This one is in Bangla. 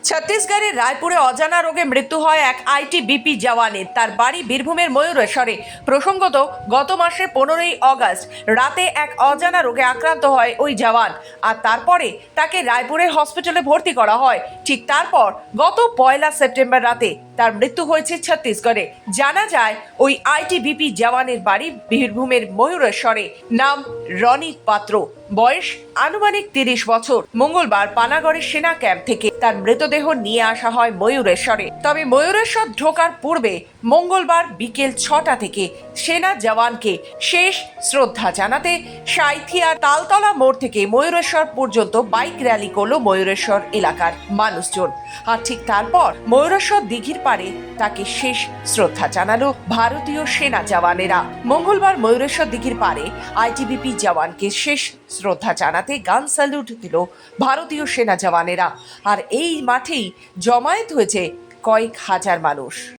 ছত্তিশগড়ের রায়পুরে অজানা রোগে মৃত্যু হয় এক আইটিবিপি জওয়ানের। তার বাড়ি বীরভূমের ময়ূরেশ্বরে। প্রসঙ্গত, গত মাসে 15ই আগস্ট রাতে এক অজানা রোগে আক্রান্ত হয় ওই জওয়ান, আর তারপরে তাকে রায়পুরের হসপিটালে ভর্তি করা হয়। ঠিক তারপর গত 1 সেপ্টেম্বর রাতে তার মৃত্যু হয়েছে ছত্তিশগড়ে। জানা যায় ওই আইটিবিপি জওয়ানের বাড়ি বীরভূমের ময়ূরেশ্বরে। নাম রনিত পাত্র, বয়স আনুমানিক 30 বছর। মঙ্গলবার পানাগড়ের সেনা ক্যাম্প থেকে তার মৃতদেহ নিয়ে আসা হয় ময়ূরেশ্বরে। তবে ময়ূরেশ্বর ঢোকার পূর্বে মঙ্গলবার বিকেল 6টা থেকে সেনা জওয়ানকে শেষ শ্রদ্ধা জানাতে সাঁইথিয়া তালতলা মোড় থেকে ময়ূরেশ্বর পর্যন্ত বাইক র্যালি করলো ময়ূরেশ্বর এলাকার মানুষজন। আর ঠিক তারপর ময়ূরেশ্বর দিঘির পাড়ে তাকে শেষ শ্রদ্ধা জানালো ভারতীয় সেনা জওয়ানেরা। মঙ্গলবার ময়ূরেশ্বর দিঘির পাড়ে আইটিবিপি জওয়ানকে শেষ শ্রদ্ধা জানাতে গান স্যালুট দিল ভারতীয় সেনা জওয়ানেরা। আর এই মাঠেই জমায়েত হয়েছে কয়েক হাজার মানুষ।